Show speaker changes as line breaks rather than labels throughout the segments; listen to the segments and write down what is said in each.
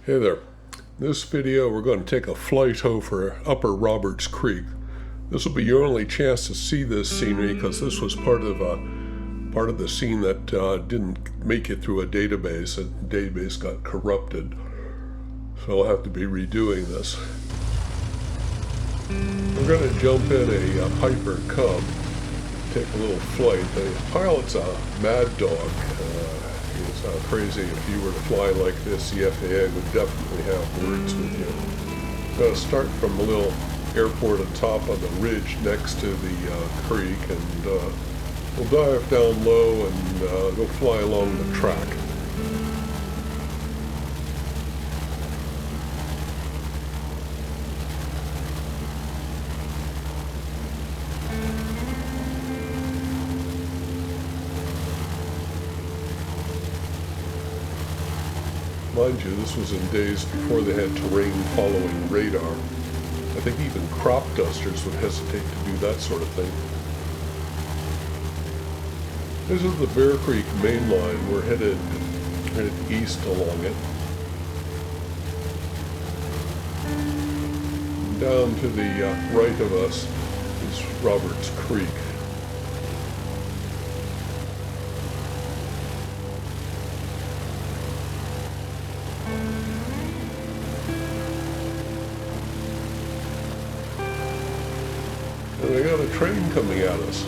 Hey there. In this video we're going to take a flight over Upper Roberts Creek. This will be your only chance to see this scenery because this was part of the scene that didn't make it through a database. The database got corrupted. So I'll have to be redoing this. We're going to jump in a Piper Cub, take a little flight. The pilot's a mad dog. He's crazy. If you were to fly like this, the FAA would definitely have words with you. We're going to start from a little airport on top of the ridge next to the creek, and we'll dive down low and go fly along the track. Mind you, this was in days before they had terrain following radar. I think even crop dusters would hesitate to do that sort of thing. This is the Bear Creek main line. We're headed east along it. Down to the right of us is Roberts Creek. And I got a train coming at us.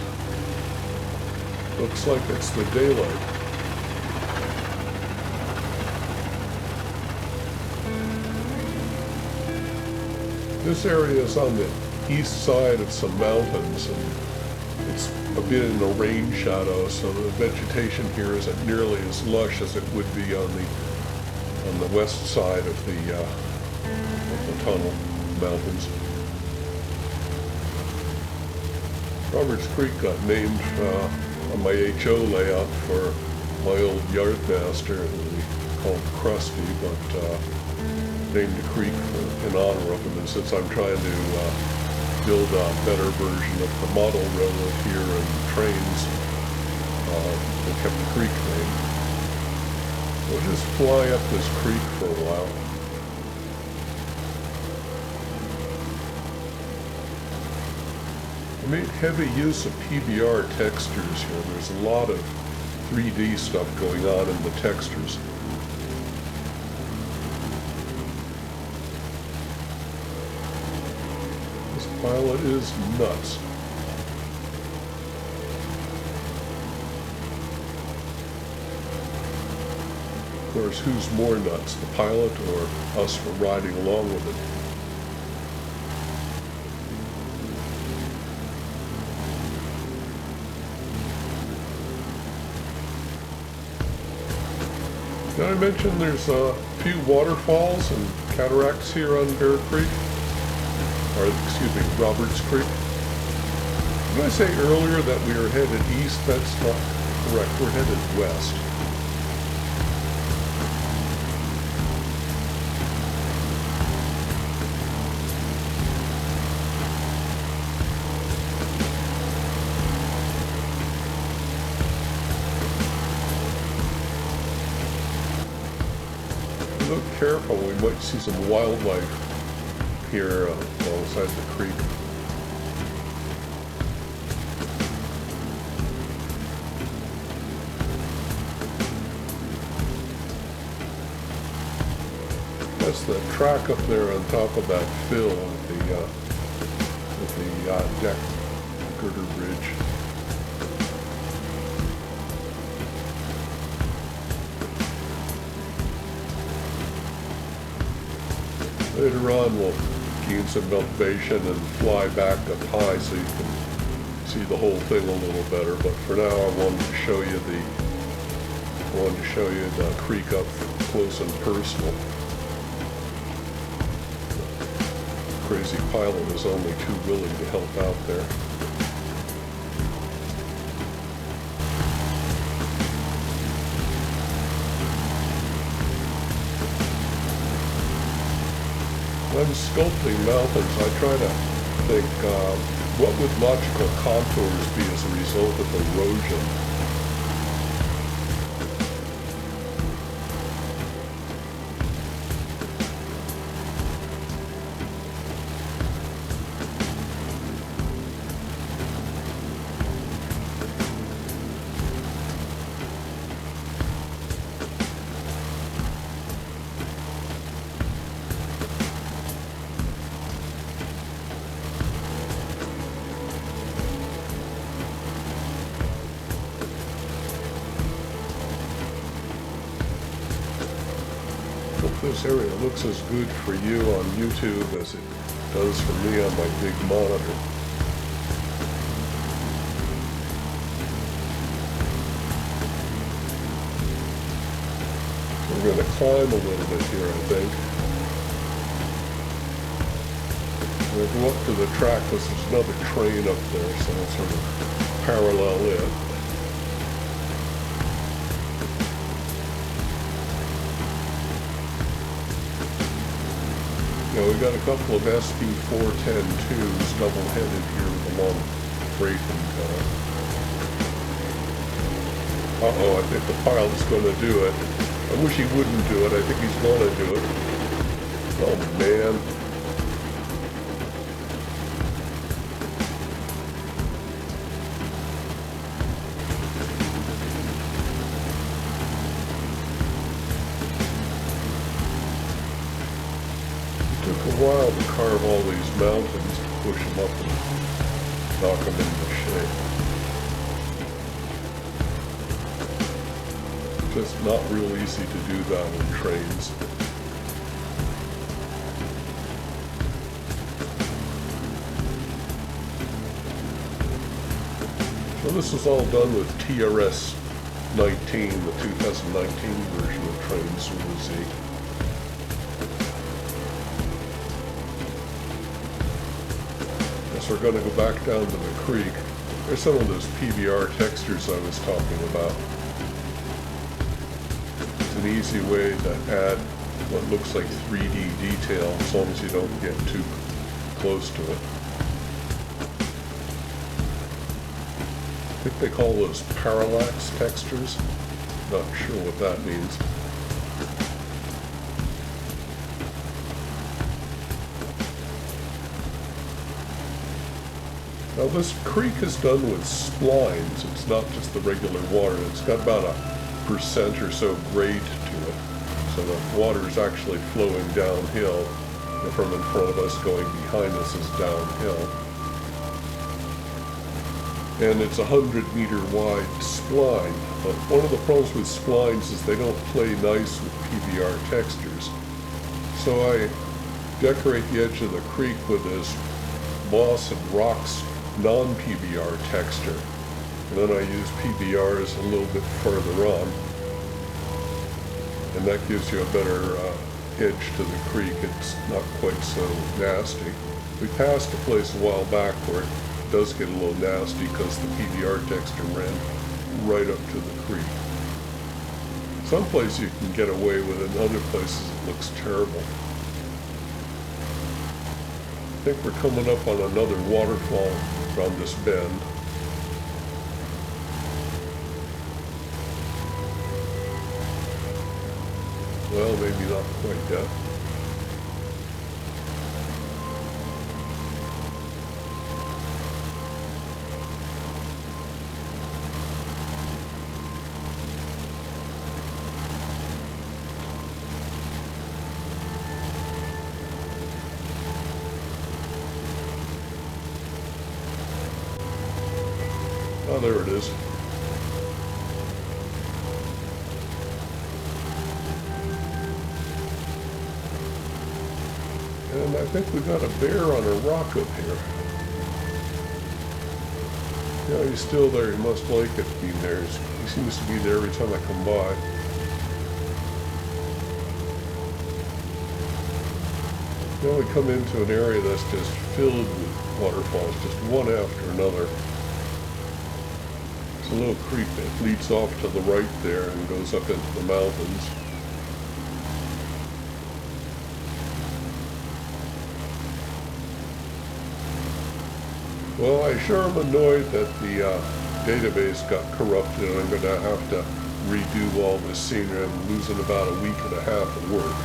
Looks like it's the daylight. This area is on the east side of some mountains, and it's a bit in a rain shadow, so the vegetation here isn't nearly as lush as it would be on the west side of the tunnel mountains. Roberts Creek got named on my HO layout for my old yardmaster, who we called Krusty, but named the creek in honor of him. And since I'm trying to build a better version of the model railroad here in Trainz, they kept the creek name. We'll just fly up this creek for a while. I made heavy use of PBR textures here. There's a lot of 3D stuff going on in the textures. This pilot is nuts. Of course, who's more nuts, the pilot or us for riding along with it? Did I mention there's a few waterfalls and cataracts here on Bear Creek? Or, excuse me, Roberts Creek. Did I say earlier that we were headed east? That's not correct. We're headed west. Look careful, we might see some wildlife here alongside the creek. That's the track up there on top of that fill with the deck girder bridge. Later on we'll gain some elevation and fly back up high so you can see the whole thing a little better. But for now I wanted to show you the creek up close and personal. The crazy pilot is only too willing to help out there. When sculpting mountains, I try to think, what would logical contours be as a result of erosion? hope this area looks as good for you on YouTube as it does for me on my big monitor. So we're going to climb a little bit here, I think. We'll go up to the track because there's another train up there, so we'll sort of parallel it. Yeah, we got a couple of SP410-2s double-headed here with a long freight and uh-oh, I think the pilot's going to do it. I wish he wouldn't do it. I think he's going to do it. Oh, man. It took a while to carve all these mountains, to push them up and knock them into shape. Just not real easy to do that on Trainz. So this is all done with TRS 19, the 2019 version of Trainz Z. Guess we're going to go back down to the creek. There's some of those PBR textures I was talking about. An easy way to add what looks like 3D detail as long as you don't get too close to it. I think they call those parallax textures. Not sure what that means. Now this creek is done with splines. It's not just the regular water. It's got about a % or so grade to it, so the water is actually flowing downhill. From in front of us going behind us is downhill, and it's a 100-meter wide spline. But one of the problems with splines is they don't play nice with PBR textures, so I decorate the edge of the creek with this moss and rocks non-PBR texture. And then I use PBRs a little bit further on, and that gives you a better edge to the creek. It's not quite so nasty. We passed a place a while back where it does get a little nasty because the PBR texture ran right up to the creek. Some places you can get away with it, in other places it looks terrible. I think we're coming up on another waterfall around this bend. Well, maybe not quite yet. Oh, there it is. And I think we've got a bear on a rock up here. Yeah, he's still there. He must like it being there. He seems to be there every time I come by. Now we come into an area that's just filled with waterfalls, just one after another. There's a little creek that leads off to the right there and goes up into the mountains. Well, I sure am annoyed that the database got corrupted and I'm going to have to redo all this scenery. I'm losing about a week and a half of work.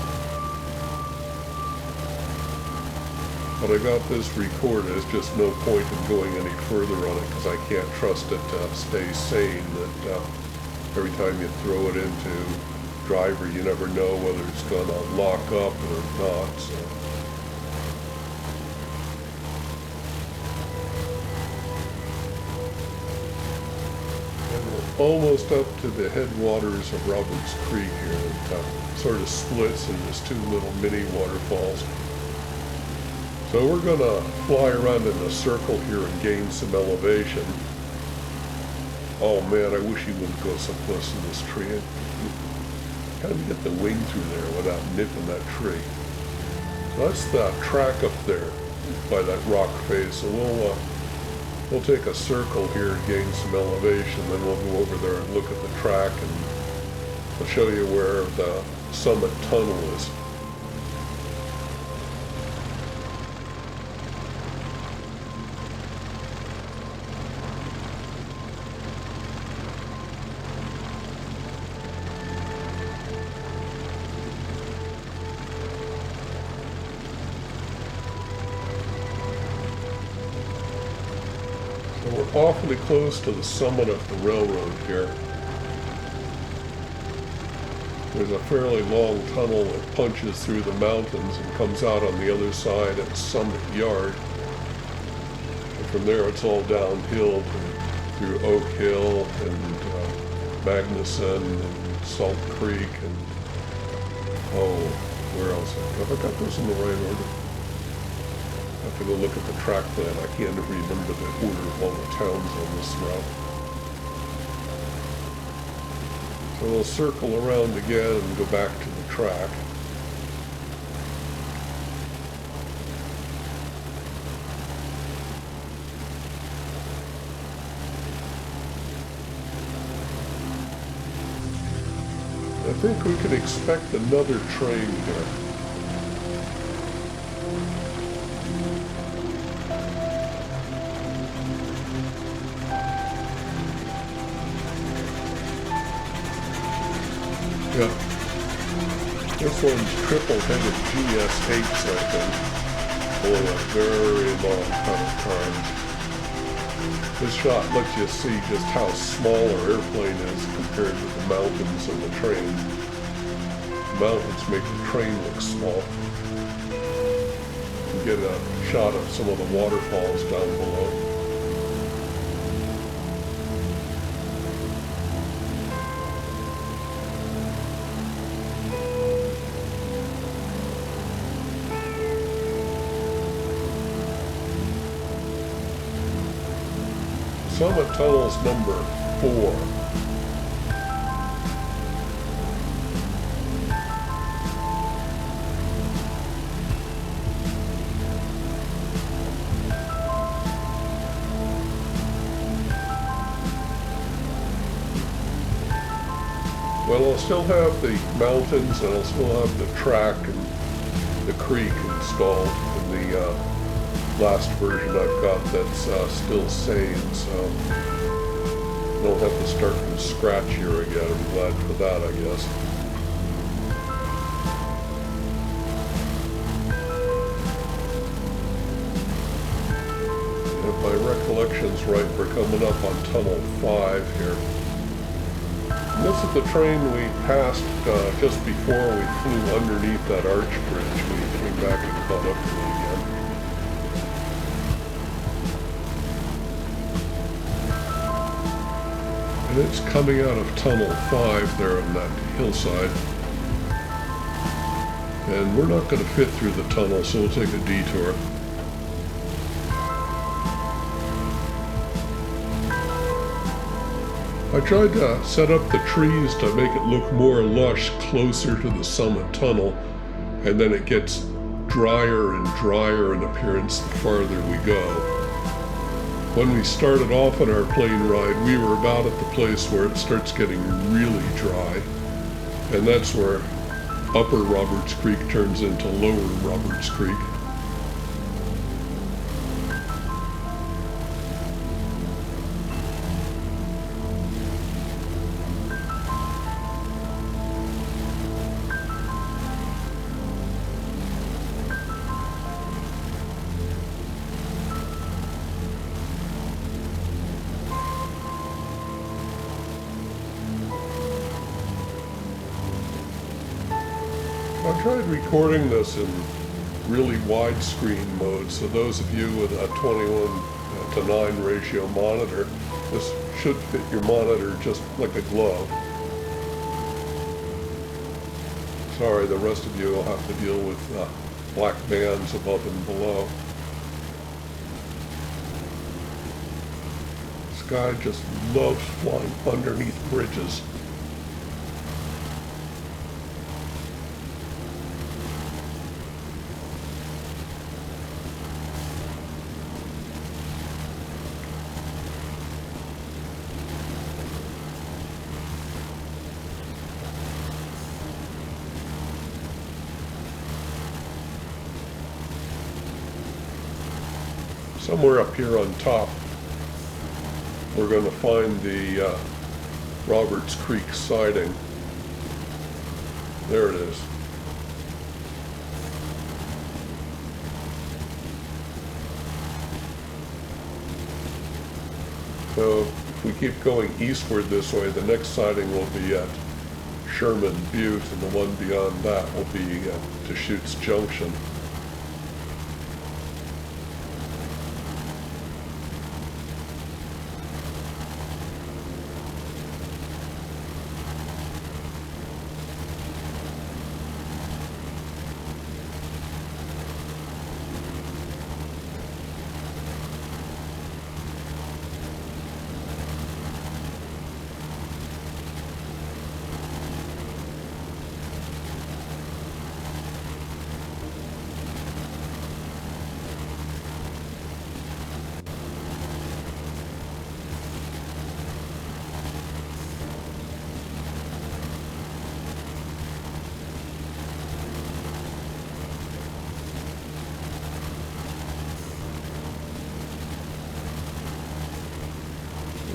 But I got this recorded. There's just no point in going any further on it because I can't trust it to stay sane. That every time you throw it into driver, you never know whether it's going to lock up or not. So. Almost up to the headwaters of Roberts Creek here. It's sort of splits and there's two little mini waterfalls. So we're going to fly around in a circle here and gain some elevation. Oh man, I wish he wouldn't go so close to this tree. How do you get the wing through there without nipping that tree? So that's the track up there by that rock face. So we'll take a circle here and gain some elevation, then we'll go over there and look at the track, and I'll show you where the summit tunnel is. So we're awfully close to the summit of the railroad here. There's a fairly long tunnel that punches through the mountains and comes out on the other side at Summit Yard. And from there it's all downhill through Oak Hill and Magnuson and Salt Creek and, oh, where else? Have I got those in the right order? I have to go look at the track plan. I can't remember the order of all the towns on this route. So we'll circle around again and go back to the track. I think we can expect another train here. Yeah. This one's triple-headed GS8s, I think, for a very long time. This shot lets you see just how small our airplane is compared to the mountains and the train. The mountains make the train look small. You get a shot of some of the waterfalls down below. Summit Tunnel's number 4. Well, I'll still have the mountains and I'll still have the track and the creek installed in the last version I've got that's still sane, so I don't have to start from scratch here again. I'm glad for that, I guess. If my recollection's right, we're coming up on Tunnel 5 here. And this is the train we passed just before we flew underneath that arch bridge. We came back and caught up to it again. And it's coming out of Tunnel 5 there on that hillside. And we're not going to fit through the tunnel, so we'll take a detour. I tried to set up the trees to make it look more lush closer to the summit tunnel, and then it gets drier and drier in appearance the farther we go. When we started off on our plane ride, we were about at the place where it starts getting really dry, and that's where Upper Roberts Creek turns into Lower Roberts Creek. I tried recording this in really widescreen mode, so those of you with a 21:9 ratio monitor, this should fit your monitor just like a glove. Sorry, the rest of you will have to deal with black bands above and below. This guy just loves flying underneath bridges. Somewhere up here on top, we're going to find the Roberts Creek siding. There it is. So if we keep going eastward this way, the next siding will be at Sherman Butte, and the one beyond that will be at Deschutes Junction.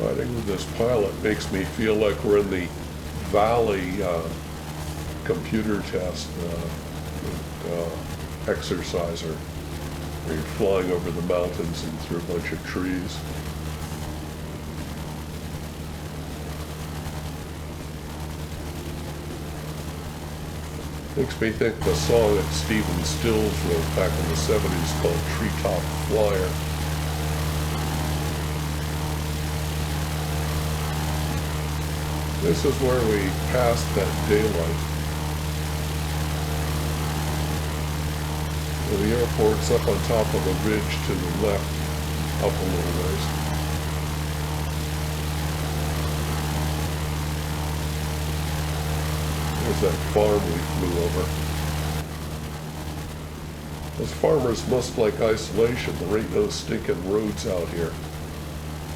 Riding with this pilot makes me feel like we're in the Valley computer test exerciser, where you're flying over the mountains and through a bunch of trees. Makes me think the song that Stephen Stills wrote back in the 70s called Treetop Flyer. This is where we passed that daylight. So the airport's up on top of a ridge to the left, up a little ways. There's that farm we flew over. Those farmers must like isolation. There ain't no stinking roads out here.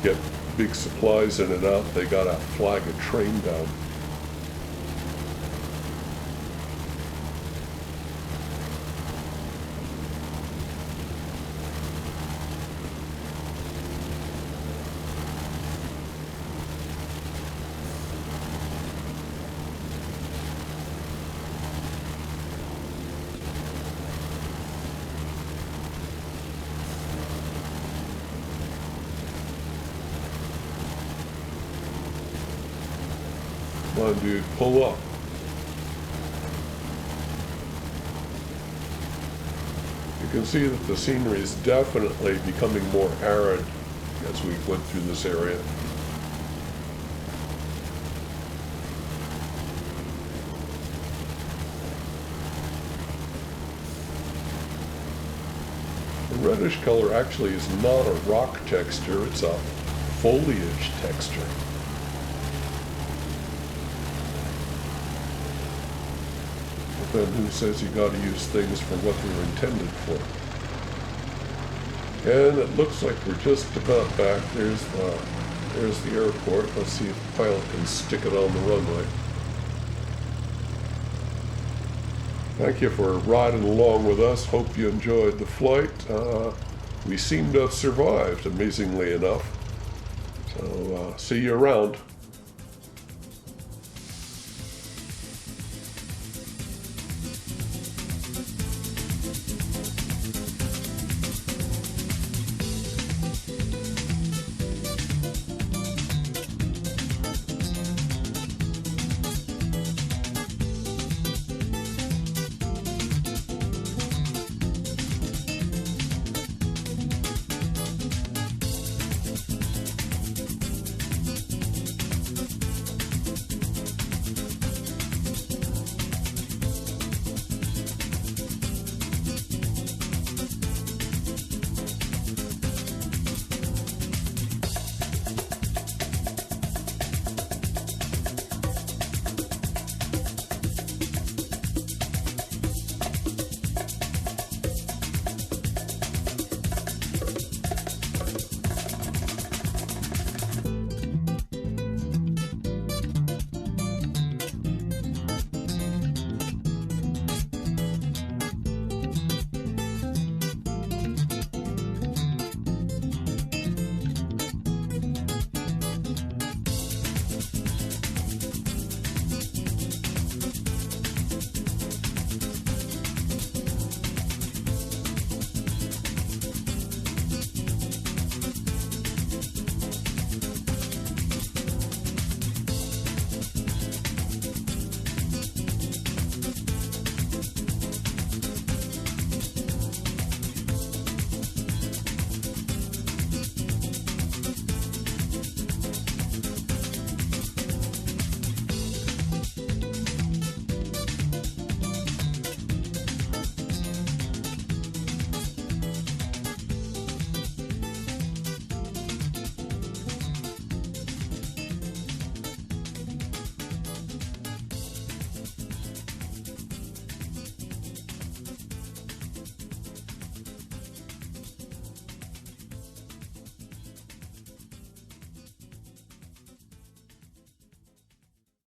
Get big supplies in and out, they gotta flag a train down. Come on, dude, pull up. You can see that the scenery is definitely becoming more arid as we went through this area. The reddish color actually is not a rock texture, it's a foliage texture. Then who says you got to use things for what they're intended for? And it looks like we're just about back. There's the airport. Let's see if the pilot can stick it on the runway. Thank you for riding along with us. Hope you enjoyed the flight. We seem to have survived, amazingly enough. So see you around.